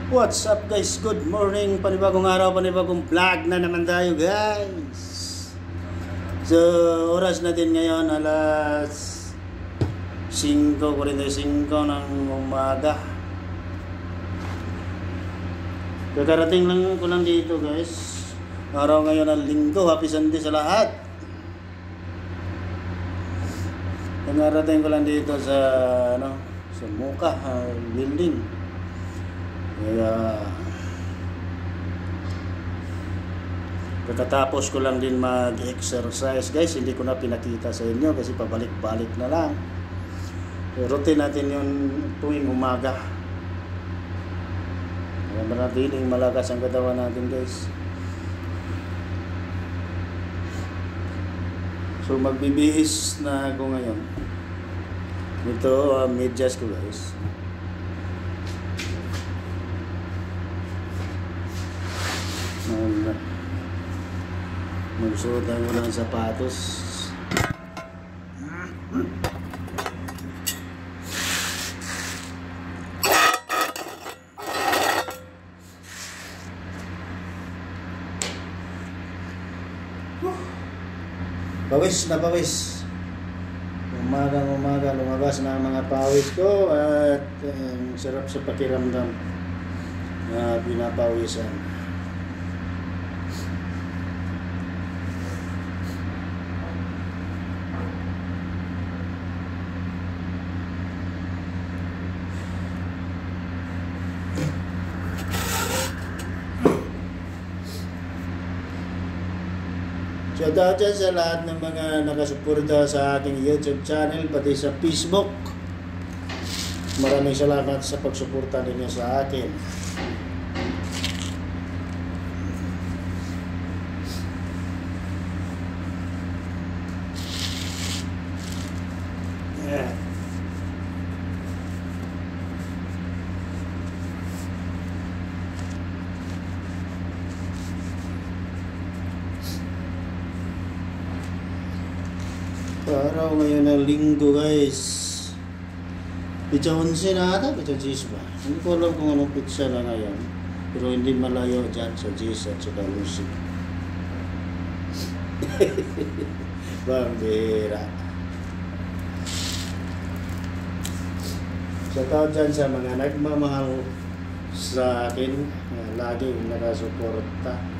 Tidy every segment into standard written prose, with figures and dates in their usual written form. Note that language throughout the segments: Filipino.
What's up guys? Good morning. Panibagong araw, panibagong vlog na naman tayo guys. So, oras natin ngayon alas 5:45 ng umaga. Kakarating lang ko lang dito guys. Araw ngayon ng linggo. Happy Sunday sa lahat. Kakarating ko lang dito sa sa Muka building. Kaya pagkatapos ko lang din mag-exercise guys, hindi ko na pinakita sa inyo kasi pabalik-balik na lang. Routine natin yung tuwing umaga. Kaya manatiling malakas ang katawan natin guys. So magbibihis na ako ngayon. Ito medyas ko guys. Magsuot ako ng sapatos. Pawis na pawis. Umaga lumabas na ang mga pawis ko at sarap sa pakiramdam na pinapawisan. Shoutout dyan sa lahat ng mga nakasuporta sa aking YouTube channel, pati sa Facebook. Maraming salamat sa pagsuporta ninyo sa akin. Araw ngayon ng linggo guys. Pizza 11 na ata, pizza 10 ba? Hindi ko alam kung anong pizza na ngayon. Pero hindi malayo dyan sa 10 at saka 11. Bambira. Shoutout dyan sa mga nagmamahal sa akin, laging nakasuporta.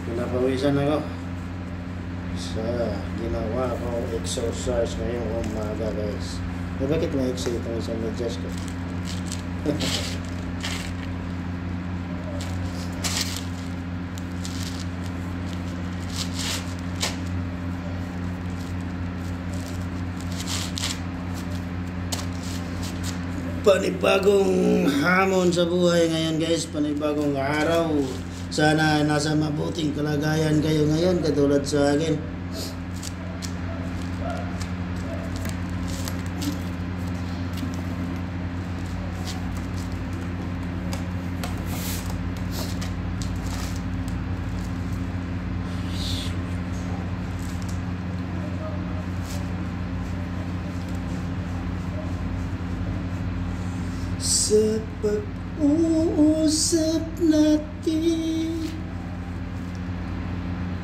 Pinapawisan ako sa ginawa ko exercise ngayong umaga guys. Bakit ma-excite itong isang medyas ko? Panibagong hamon sa buhay ngayon guys, panibagong araw. Sana nasa mabuting kalagayan kayo ngayon katulad sa akin. Sa pag-uusap natin,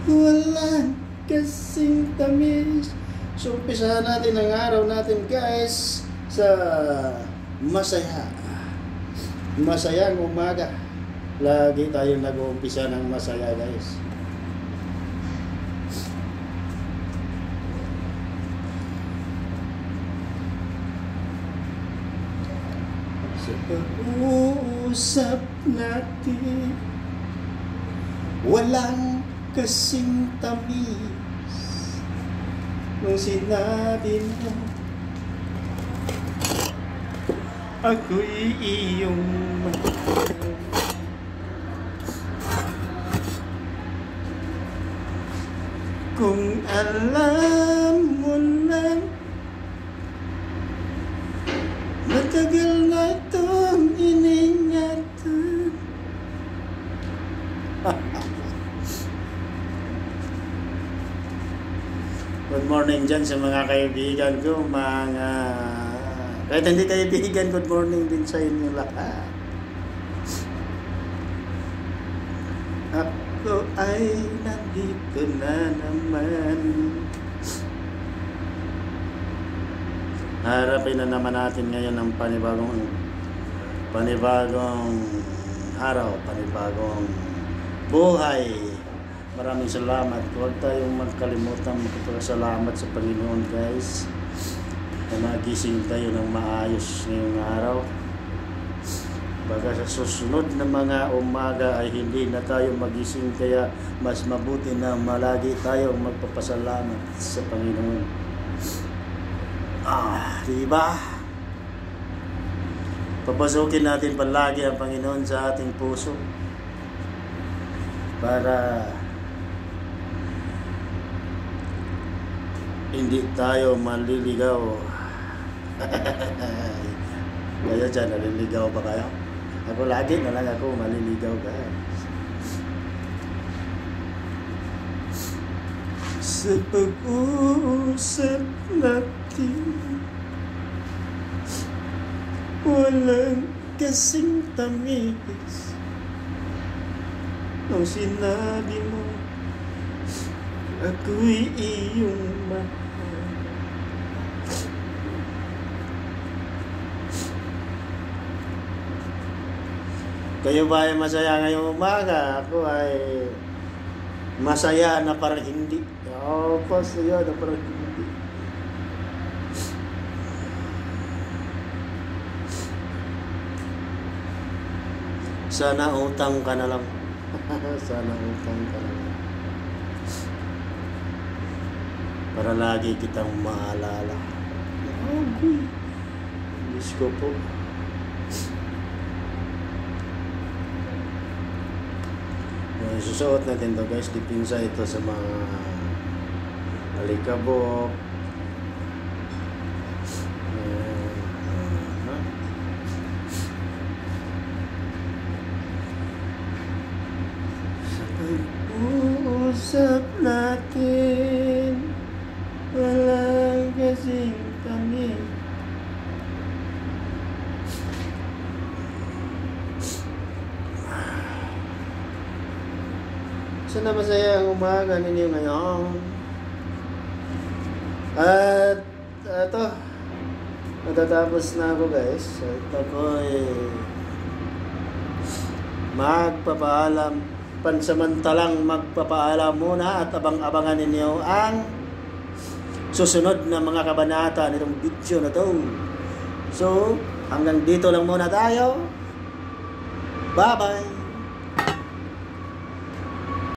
walang kasing tamis. So umpisahan natin ang araw natin guys sa masayang umaga. Lagi tayong nag-uumpisa ng masaya guys. Sa pag-uusap natin, walang kasing tamis. Nung sinabi mo ako'y iyong mahal, kung alam mo lang matagal na itong iningatan. morning dyan sa mga kaibigan ko, mga... Kahit hindi kaibigan, good morning din sa inyo lahat. Ako ay nandito na naman. Harapin na naman natin ngayon ang panibagong araw, panibagong buhay. Maraming salamat. Huwag tayong magkalimutan magpapasalamat sa Panginoon, guys, na nagising tayo ng maayos ngayong araw. Baka sa susunod na mga umaga ay hindi na tayo magising, kaya mas mabuti na malagi tayong magpapasalamat sa Panginoon. Diba? Papasukin natin palagi ang Panginoon sa ating puso para hindi tayo maliligaw. Kaya dyan, naliligaw ba kayo? Ako lagi na lang ako maliligaw, guys. Sa pag-uusap natin, walang kasing tamis nung sinabi mo ako'y iyong mahal. Kayo ba ay masaya ngayong umaga? Ako ay masaya na parang hindi. Masaya na parang hindi. Sana utang ka na lang. Sana utang ka na lang. Para lagi kitang maalala. Diyos ko po. Susuot natin to, guys. Dipinsa ito sa mga alikabok. Sa pag-uusap natin, walang kasing tamis. Sana masaya ang umaga ninyo ngayon. At ito, matatapos na ako, guys. At ako ay magpapaalam, pansamantalang magpapaalam muna, at abang-abangan ninyo ang susunod na mga kabanata nitong video na to. So, hanggang dito lang muna tayo. Bye-bye!